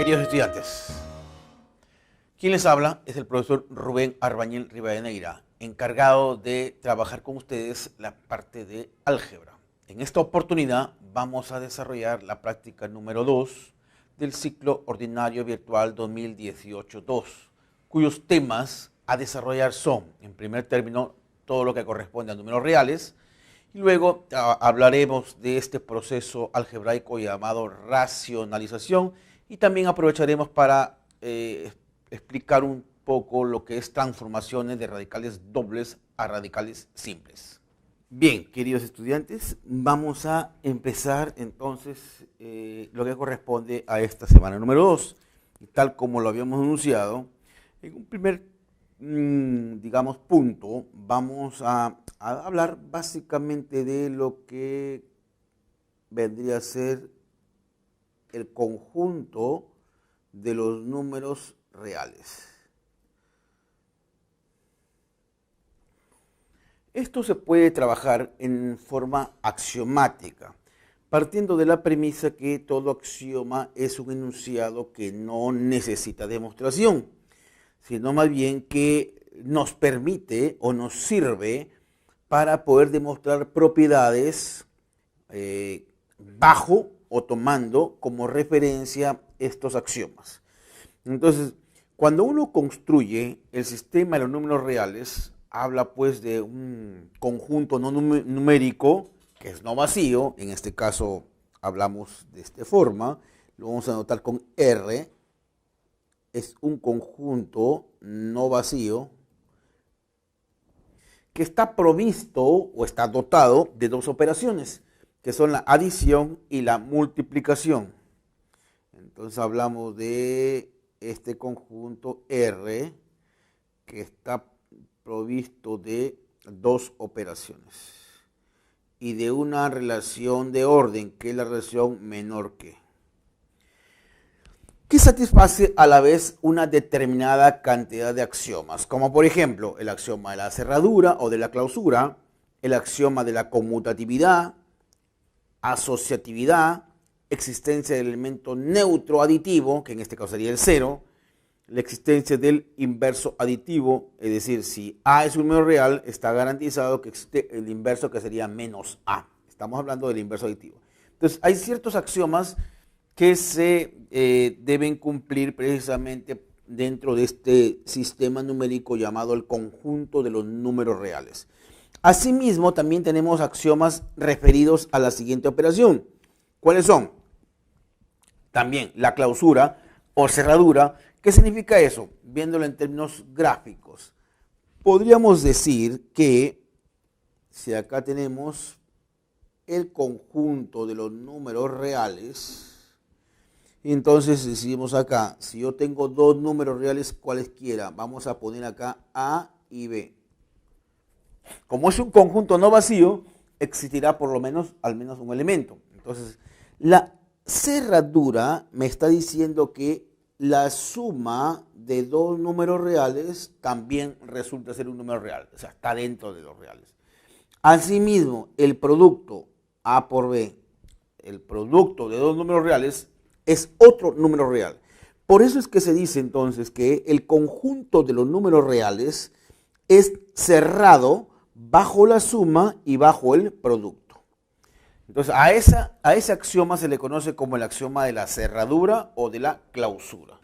Queridos estudiantes, quien les habla es el profesor Rubén Arbañel Rivadeneira, encargado de trabajar con ustedes la parte de álgebra. En esta oportunidad vamos a desarrollar la práctica número 2 del ciclo ordinario virtual 2018-2, cuyos temas a desarrollar son, en primer término, todo lo que corresponde a números reales, y luego hablaremos de este proceso algebraico llamado racionalización, y también aprovecharemos para explicar un poco lo que es transformaciones de radicales dobles a radicales simples. Bien, queridos estudiantes, vamos a empezar entonces lo que corresponde a esta semana número 2. Y tal como lo habíamos anunciado, en un primer, digamos, punto, vamos a hablar básicamente de lo que vendría a ser el conjunto de los números reales. Esto se puede trabajar en forma axiomática, partiendo de la premisa que todo axioma es un enunciado que no necesita demostración, sino más bien que nos permite o nos sirve para poder demostrar propiedades bajo o tomando como referencia estos axiomas. Entonces, cuando uno construye el sistema de los números reales, habla pues de un conjunto no numérico que es no vacío. En este caso hablamos de esta forma, lo vamos a anotar con R. Es un conjunto no vacío que está provisto o está dotado de dos operaciones, que son la adición y la multiplicación. Entonces hablamos de este conjunto R que está provisto de dos operaciones y de una relación de orden, que es la relación menor que satisface a la vez una determinada cantidad de axiomas, como por ejemplo el axioma de la cerradura o de la clausura, el axioma de la conmutatividad, asociatividad, existencia del elemento neutro aditivo, que en este caso sería el 0, la existencia del inverso aditivo, es decir, si A es un número real, está garantizado que existe el inverso, que sería menos A. Estamos hablando del inverso aditivo. Entonces, hay ciertos axiomas que se deben cumplir precisamente dentro de este sistema numérico llamado el conjunto de los números reales. Asimismo, también tenemos axiomas referidos a la siguiente operación. ¿Cuáles son? También la clausura o cerradura. ¿Qué significa eso? Viéndolo en términos gráficos, podríamos decir que si acá tenemos el conjunto de los números reales, entonces decimos acá, si yo tengo dos números reales cualesquiera, vamos a poner acá A y B. Como es un conjunto no vacío, existirá por lo menos al menos un elemento. Entonces, la cerradura me está diciendo que la suma de dos números reales también resulta ser un número real, o sea, está dentro de los reales. Asimismo, el producto A por B, el producto de dos números reales, es otro número real. Por eso es que se dice entonces que el conjunto de los números reales es cerrado bajo la suma y bajo el producto. Entonces, a ese axioma se le conoce como el axioma de la cerradura o de la clausura.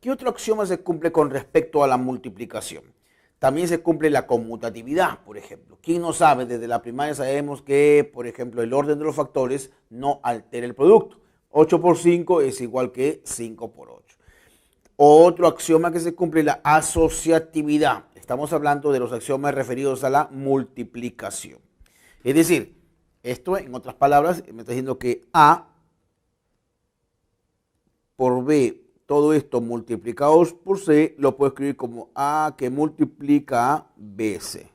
¿Qué otro axioma se cumple con respecto a la multiplicación? También se cumple la conmutatividad, por ejemplo. ¿Quién no sabe? Desde la primaria sabemos que, por ejemplo, el orden de los factores no altera el producto. 8 por 5 es igual que 5 por 8. Otro axioma que se cumple es la asociatividad. Estamos hablando de los axiomas referidos a la multiplicación. Es decir, esto, en otras palabras, me está diciendo que A por B, todo esto multiplicado por C, lo puedo escribir como A que multiplica a BC.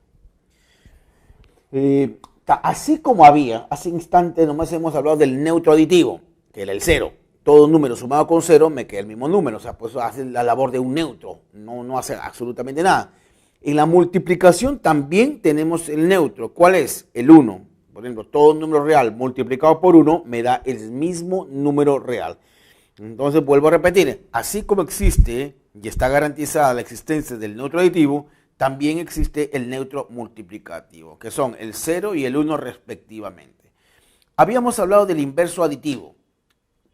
Así como había, hace instantes nomás hemos hablado del neutro aditivo, que era el 0. Todo número sumado con 0 me queda el mismo número, o sea, pues hace la labor de un neutro, no hace absolutamente nada. En la multiplicación también tenemos el neutro. ¿Cuál es? El 1. Por ejemplo, todo número real multiplicado por 1 me da el mismo número real. Entonces vuelvo a repetir, así como existe y está garantizada la existencia del neutro aditivo, también existe el neutro multiplicativo, que son el 0 y el 1 respectivamente. Habíamos hablado del inverso aditivo.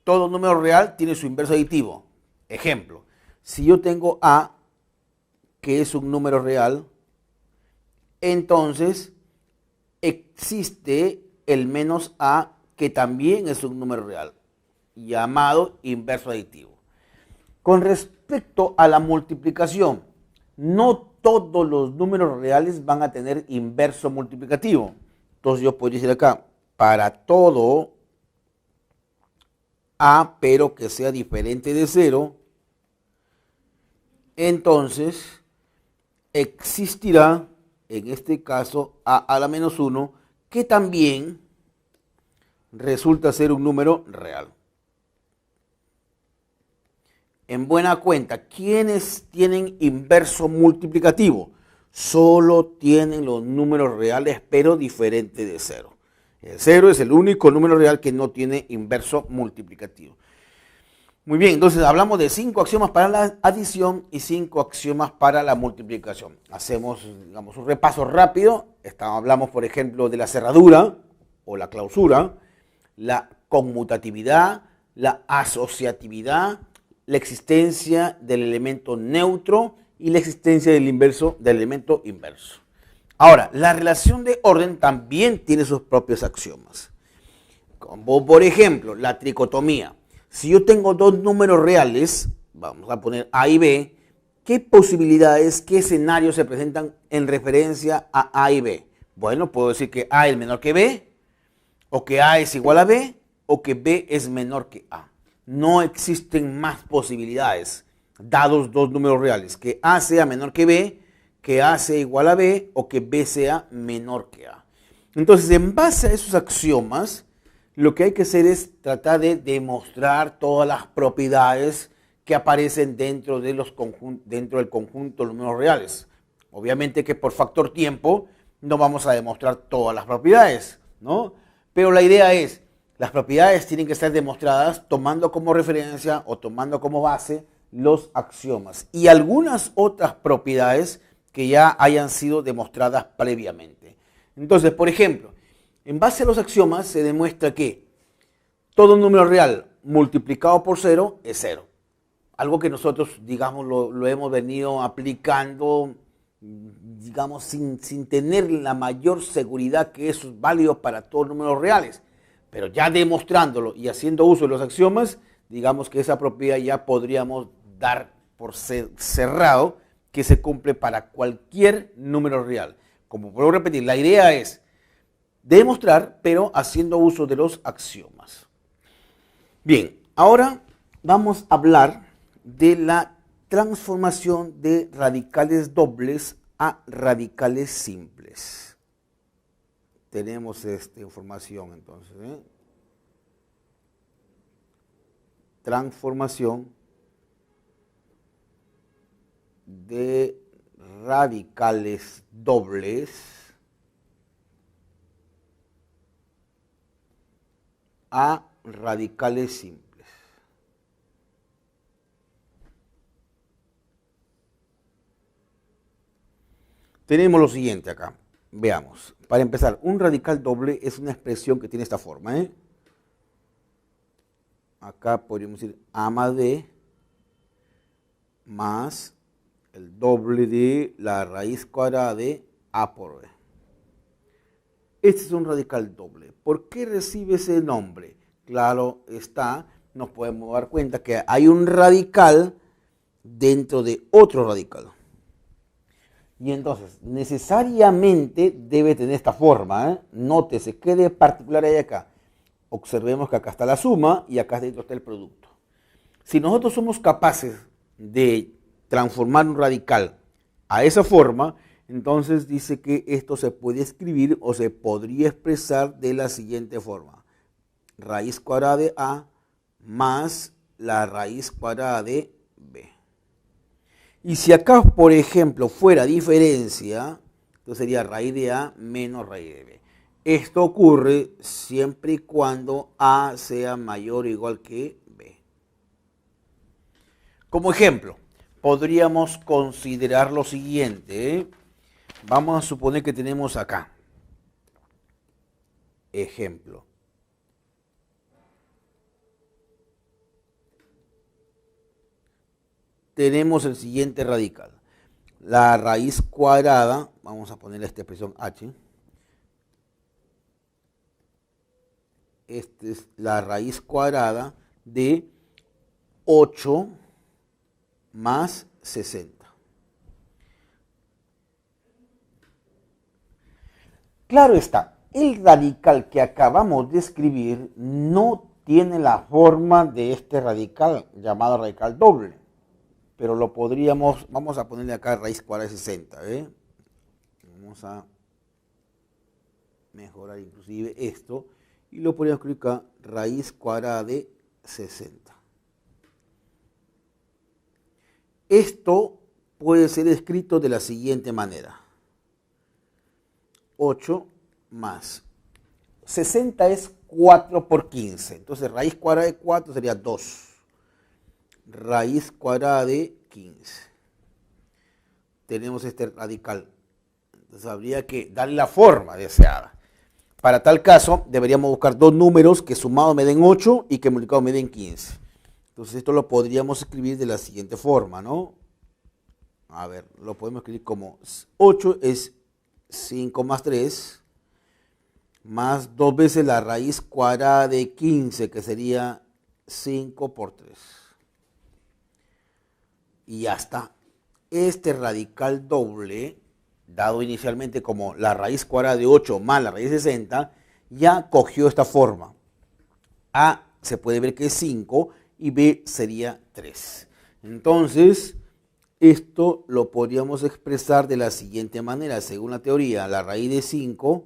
Todo número real tiene su inverso aditivo. Ejemplo, si yo tengo A, que es un número real, entonces existe el menos A, que también es un número real, llamado inverso aditivo. Con respecto a la multiplicación, no todos los números reales van a tener inverso multiplicativo. Entonces yo podría decir acá, para todo A, pero que sea diferente de 0, entonces existirá, en este caso, A a la menos 1, que también resulta ser un número real. En buena cuenta, ¿quiénes tienen inverso multiplicativo? Solo tienen los números reales, pero diferentes de 0. El 0 es el único número real que no tiene inverso multiplicativo. Muy bien, entonces hablamos de 5 axiomas para la adición y 5 axiomas para la multiplicación. Hacemos, digamos, un repaso rápido. Hablamos, por ejemplo, de la cerradura o la clausura, la conmutatividad, la asociatividad, la existencia del elemento neutro y la existencia del inverso del elemento inverso. Ahora, la relación de orden también tiene sus propios axiomas. Como por ejemplo, la tricotomía. Si yo tengo dos números reales, vamos a poner A y B, ¿qué posibilidades, qué escenarios se presentan en referencia a A y B? Bueno, puedo decir que A es menor que B, o que A es igual a B, o que B es menor que A. No existen más posibilidades, dados dos números reales, que A sea menor que B, que A sea igual a B, o que B sea menor que A. Entonces, en base a esos axiomas, lo que hay que hacer es tratar de demostrar todas las propiedades que aparecen dentro del conjunto de números reales. Obviamente que por factor tiempo no vamos a demostrar todas las propiedades, ¿no? Pero la idea es, las propiedades tienen que estar demostradas tomando como referencia o tomando como base los axiomas y algunas otras propiedades que ya hayan sido demostradas previamente. Entonces, por ejemplo, en base a los axiomas se demuestra que todo número real multiplicado por 0 es 0. Algo que nosotros, digamos, lo hemos venido aplicando, digamos, sin tener la mayor seguridad que eso es válido para todos los números reales. Pero ya demostrándolo y haciendo uso de los axiomas, digamos que esa propiedad ya podríamos dar por cerrado que se cumple para cualquier número real. Como puedo repetir, la idea es demostrar, pero haciendo uso de los axiomas. Bien, ahora vamos a hablar de la transformación de radicales dobles a radicales simples. Tenemos esta información entonces. Transformación de radicales dobles a radicales simples. Tenemos lo siguiente acá. Veamos. Para empezar, un radical doble es una expresión que tiene esta forma. Acá podríamos decir A más B más el doble de la raíz cuadrada de A por B. Este es un radical doble. ¿Por qué recibe ese nombre? Claro está, nos podemos dar cuenta que hay un radical dentro de otro radical. Y entonces, necesariamente debe tener esta forma. Nótese, ¿qué de particular hay acá? Observemos que acá está la suma y acá dentro está el producto. Si nosotros somos capaces de transformar un radical a esa forma, entonces dice que esto se puede escribir o se podría expresar de la siguiente forma. Raíz cuadrada de A más la raíz cuadrada de B. Y si acá, por ejemplo, fuera diferencia, entonces sería raíz de A menos raíz de B. Esto ocurre siempre y cuando A sea mayor o igual que B. Como ejemplo, podríamos considerar lo siguiente, ¿eh? Vamos a suponer que tenemos acá, ejemplo. Tenemos el siguiente radical. La raíz cuadrada, vamos a poner esta expresión h. Esta es la raíz cuadrada de 8 más 60. Claro está, el radical que acabamos de escribir no tiene la forma de este radical llamado radical doble, pero lo podríamos, vamos a ponerle acá raíz cuadrada de 60, ¿eh? Vamos a mejorar inclusive esto y lo podríamos escribir acá raíz cuadrada de 60. Esto puede ser escrito de la siguiente manera. 8 más 60 es 4 por 15. Entonces raíz cuadrada de 4 sería 2. Raíz cuadrada de 15. Tenemos este radical. Entonces habría que darle la forma deseada. Para tal caso, deberíamos buscar dos números que sumados me den 8 y que multiplicados me den 15. Entonces esto lo podríamos escribir de la siguiente forma, ¿no? A ver, lo podemos escribir como 8 es 5 más 3, más 2 veces la raíz cuadrada de 15, que sería 5 por 3. Y ya está. Este radical doble, dado inicialmente como la raíz cuadrada de 8 más la raíz de 60, ya cogió esta forma. A se puede ver que es 5 y B sería 3. Entonces, esto lo podríamos expresar de la siguiente manera. Según la teoría, la raíz de 5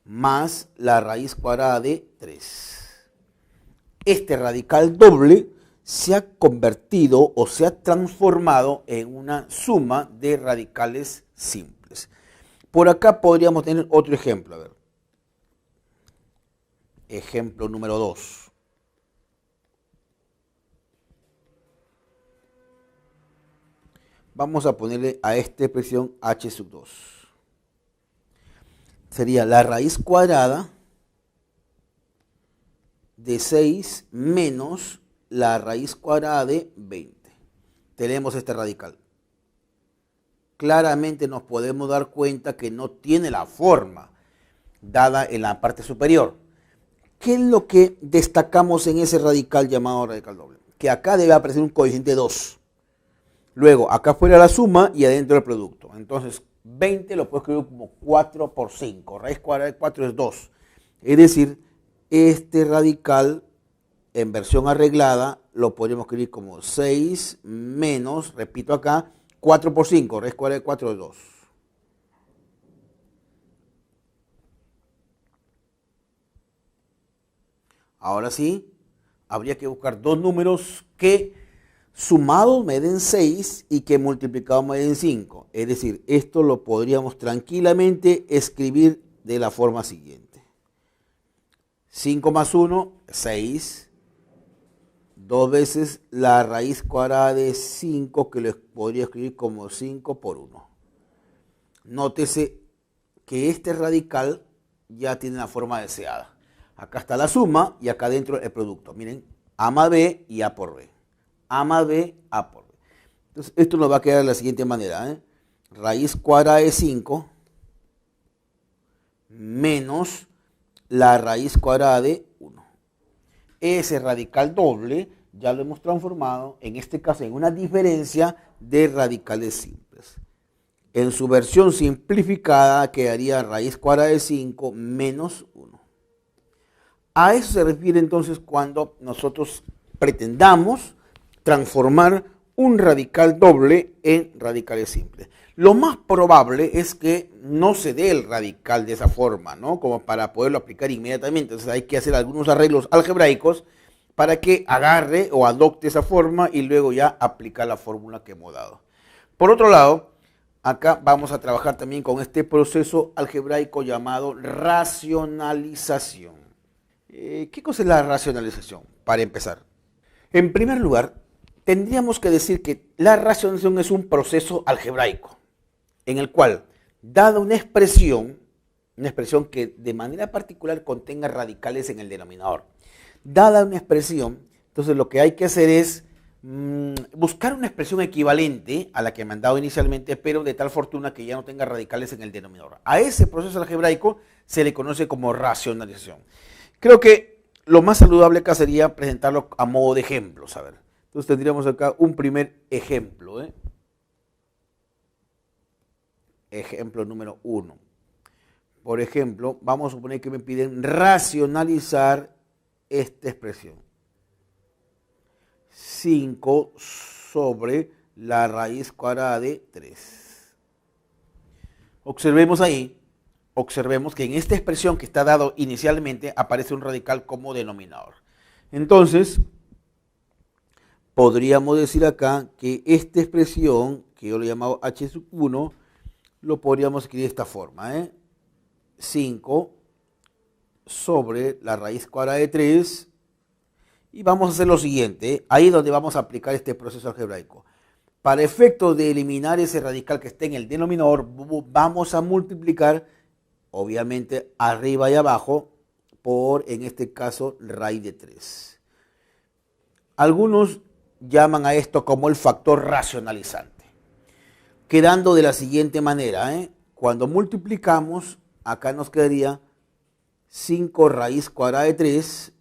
más la raíz cuadrada de 3. Este radical doble se ha convertido o se ha transformado en una suma de radicales simples. Por acá podríamos tener otro ejemplo. A ver. Ejemplo número 2. Vamos a ponerle a esta expresión h sub 2. Sería la raíz cuadrada de 6 menos la raíz cuadrada de 20. Tenemos este radical. Claramente nos podemos dar cuenta que no tiene la forma dada en la parte superior. ¿Qué es lo que destacamos en ese radical llamado radical doble? Que acá debe aparecer un coeficiente 2. Luego, acá fuera la suma y adentro el producto. Entonces, 20 lo puedo escribir como 4 por 5. Raíz cuadrada de 4 es 2. Es decir, este radical en versión arreglada lo podríamos escribir como 6 menos, repito acá, 4 por 5. Raíz cuadrada de 4 es 2. Ahora sí, habría que buscar dos números que sumados me den 6 y que multiplicados me den 5. Es decir, esto lo podríamos tranquilamente escribir de la forma siguiente. 5 más 1, 6. 2 veces la raíz cuadrada de 5, que les podría escribir como 5 por 1. Nótese que este radical ya tiene la forma deseada. Acá está la suma y acá adentro el producto. Miren, A más B y A por B. A más B, A por B. Entonces, esto nos va a quedar de la siguiente manera, ¿eh? Raíz cuadrada de 5 menos la raíz cuadrada de 1. Ese radical doble ya lo hemos transformado, en este caso, en una diferencia de radicales simples. En su versión simplificada quedaría raíz cuadrada de 5 menos 1. A eso se refiere entonces cuando nosotros pretendamos transformar un radical doble en radicales simples. Lo más probable es que no se dé el radical de esa forma, ¿no? Como para poderlo aplicar inmediatamente. Entonces hay que hacer algunos arreglos algebraicos para que agarre o adopte esa forma y luego ya aplicar la fórmula que hemos dado. Por otro lado, acá vamos a trabajar también con este proceso algebraico llamado racionalización. ¿Qué cosa es la racionalización? Para empezar, en primer lugar, tendríamos que decir que la racionalización es un proceso algebraico en el cual, dada una expresión que de manera particular contenga radicales en el denominador, dada una expresión, entonces lo que hay que hacer es buscar una expresión equivalente a la que me han dado inicialmente, pero de tal fortuna que ya no tenga radicales en el denominador. A ese proceso algebraico se le conoce como racionalización. Creo que lo más saludable acá sería presentarlo a modo de ejemplos. A ver, entonces tendríamos acá un primer ejemplo. Ejemplo número 1. Por ejemplo, vamos a suponer que me piden racionalizar esta expresión. 5 sobre la raíz cuadrada de 3. Observemos ahí, que en esta expresión que está dado inicialmente aparece un radical como denominador. Entonces, podríamos decir acá que esta expresión, que yo lo he llamado h sub 1, lo podríamos escribir de esta forma. 5 sobre la raíz cuadrada de 3. Y vamos a hacer lo siguiente, ahí es donde vamos a aplicar este proceso algebraico. Para efecto de eliminar ese radical que esté en el denominador, vamos a multiplicar, obviamente, arriba y abajo, por, en este caso, raíz de 3. Algunos llaman a esto como el factor racionalizante, quedando de la siguiente manera. Cuando multiplicamos, acá nos quedaría 5 raíz cuadrada de 3,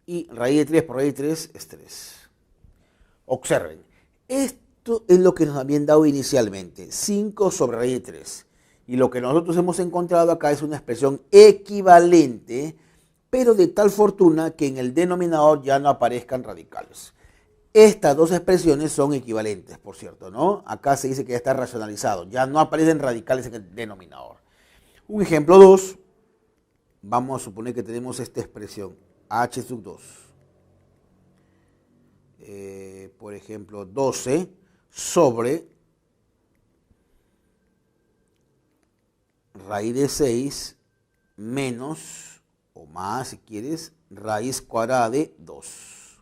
y raíz de 3 por raíz de 3 es 3. Observen, esto es lo que nos habían dado inicialmente, 5 sobre raíz de 3. Y lo que nosotros hemos encontrado acá es una expresión equivalente, pero de tal fortuna que en el denominador ya no aparezcan radicales. Estas dos expresiones son equivalentes, por cierto, ¿no? Acá se dice que ya está racionalizado, ya no aparecen radicales en el denominador. Un ejemplo 2, vamos a suponer que tenemos esta expresión, h sub 2. Por ejemplo, 12 sobre raíz de 6 menos, o más si quieres, raíz cuadrada de 2.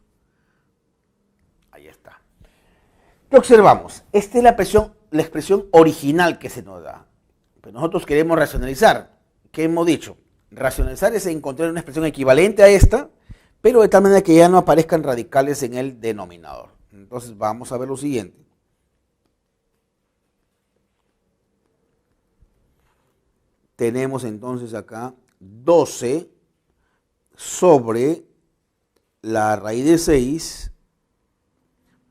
Ahí está. ¿Qué observamos? Esta es la expresión original que se nos da. Pero nosotros queremos racionalizar. ¿Qué hemos dicho? Racionalizar es encontrar una expresión equivalente a esta, pero de tal manera que ya no aparezcan radicales en el denominador. Entonces vamos a ver lo siguiente. Tenemos entonces acá 12 sobre la raíz de 6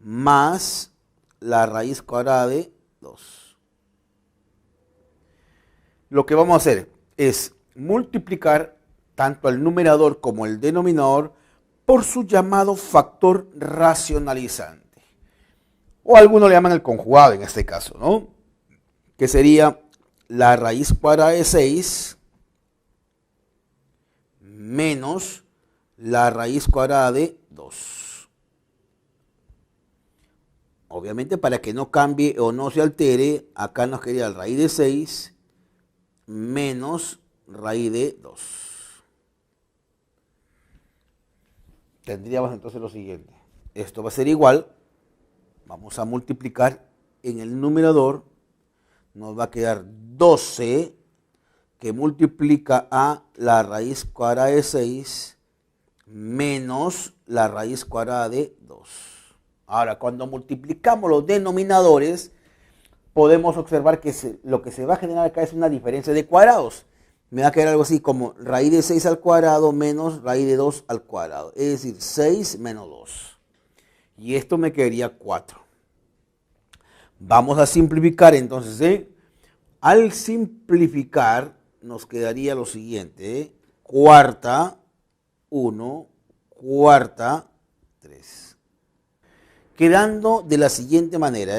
más la raíz cuadrada de 2. Lo que vamos a hacer es multiplicar tanto el numerador como el denominador por su llamado factor racionalizante. O algunos le llaman el conjugado en este caso, ¿no? Que sería la raíz cuadrada de 6 menos la raíz cuadrada de 2. Obviamente, para que no cambie o no se altere, acá nos quedaría la raíz de 6 menos raíz de 2. Tendríamos entonces lo siguiente. Esto va a ser igual. Vamos a multiplicar en el numerador. Nos va a quedar 12 que multiplica a la raíz cuadrada de 6 menos la raíz cuadrada de 2. Ahora, cuando multiplicamos los denominadores, podemos observar que lo que se va a generar acá es una diferencia de cuadrados. Me va a quedar algo así como raíz de 6 al cuadrado menos raíz de 2 al cuadrado. Es decir, 6 menos 2. Y esto me quedaría 4. Vamos a simplificar entonces. Al simplificar nos quedaría lo siguiente. Cuarta, 1, cuarta, 3. Quedando de la siguiente manera.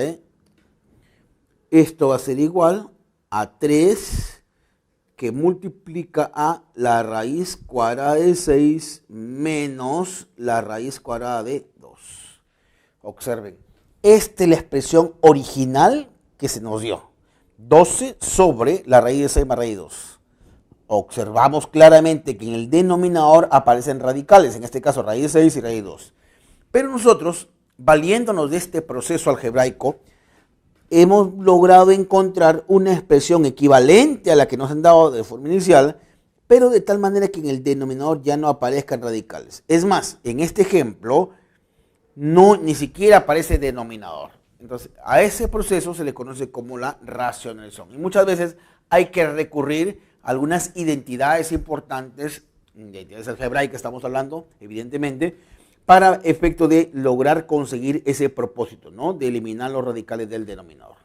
Esto va a ser igual a 3 que multiplica a la raíz cuadrada de 6 menos la raíz cuadrada de 2. Observen, esta es la expresión original que se nos dio. 12 sobre la raíz de 6 más raíz de 2. Observamos claramente que en el denominador aparecen radicales, en este caso raíz de 6 y raíz de 2. Pero nosotros valiéndonos de este proceso algebraico, hemos logrado encontrar una expresión equivalente a la que nos han dado de forma inicial, pero de tal manera que en el denominador ya no aparezcan radicales. Es más, en este ejemplo, ni siquiera aparece denominador. Entonces, a ese proceso se le conoce como la racionalización. Y muchas veces hay que recurrir a algunas identidades importantes, identidades algebraicas estamos hablando, evidentemente, para efecto de lograr conseguir ese propósito, ¿no? De eliminar los radicales del denominador.